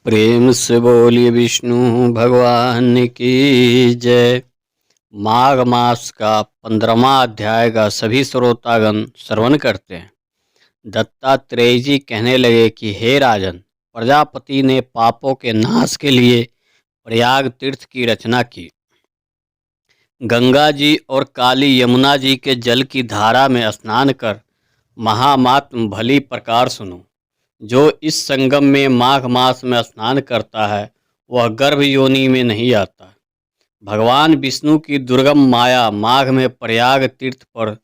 प्रेम से बोलिए विष्णु भगवान की जय। माघ मास का 15वां अध्याय का सभी श्रोतागण श्रवण करते हैं। दत्तात्रेय जी कहने लगे कि हे राजन, प्रजापति ने पापों के नाश के लिए प्रयाग तीर्थ की रचना की। गंगा जी और काली यमुना जी के जल की धारा में स्नान कर महामात्म भली प्रकार सुनो। जो इस संगम में माघ मास में स्नान करता है वह गर्भ योनि में नहीं आता। भगवान विष्णु की दुर्गम माया माघ में प्रयाग तीर्थ पर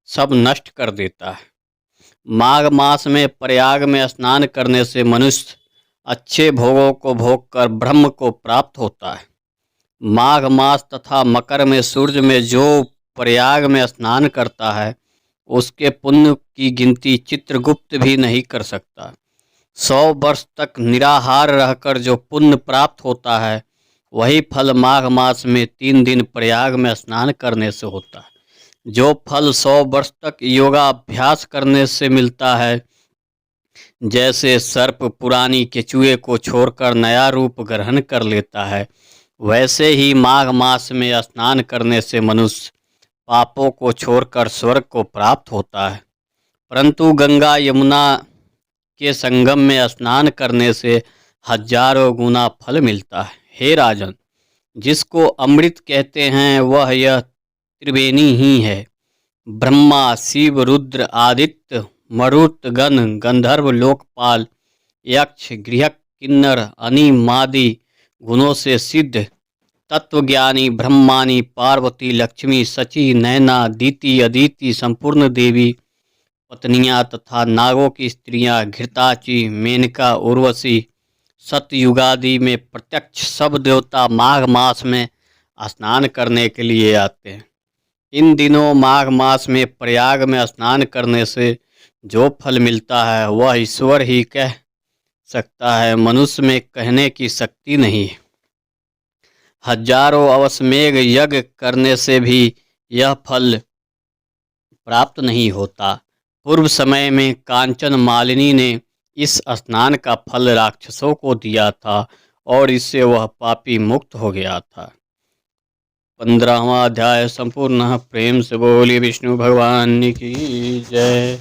सब नष्ट कर देता है। माघ मास में प्रयाग में स्नान करने से मनुष्य अच्छे भोगों को भोग कर ब्रह्म को प्राप्त होता है। माघ मास तथा मकर में सूर्य में जो प्रयाग में स्नान करता है उसके पुण्य की गिनती चित्रगुप्त भी नहीं कर सकता। 100 वर्ष तक निराहार रहकर जो पुण्य प्राप्त होता है वही फल माघ मास में 3 दिन प्रयाग में स्नान करने से होता है। जो फल 100 वर्ष तक योगाभ्यास करने से मिलता है, जैसे सर्प पुरानी केचुए को छोड़कर नया रूप ग्रहण कर लेता है, वैसे ही माघ मास में स्नान करने से मनुष्य पापों को छोड़कर स्वर्ग को प्राप्त होता है। परंतु गंगा यमुना के संगम में स्नान करने से हजारों गुना फल मिलता है। हे राजन, जिसको अमृत कहते हैं वह यह त्रिवेणी ही है। ब्रह्मा, शिव, रुद्र, आदित्य, मरुत, गण, गंधर्व, लोकपाल, यक्ष, गृहक, किन्नर, अनिमादि गुणों से सिद्ध तत्वज्ञानी ब्रह्मानी, पार्वती, लक्ष्मी, सची, नैना, दीति, अदिति, संपूर्ण देवी पत्नियां तथा नागों की स्त्रियां, घृताची, मेनका, उर्वशी, सतयुगादि में प्रत्यक्ष सब देवता माघ मास में स्नान करने के लिए आते हैं। इन दिनों माघ मास में प्रयाग में स्नान करने से जो फल मिलता है वह ईश्वर ही कह सकता है, मनुष्य में कहने की शक्ति नहीं है। हजारों अश्वमेध यज्ञ करने से भी यह फल प्राप्त नहीं होता। पूर्व समय में कांचन मालिनी ने इस स्नान का फल राक्षसों को दिया था और इससे वह पापी मुक्त हो गया था। 15वां अध्याय संपूर्ण। प्रेम से बोलिए विष्णु भगवान की जय।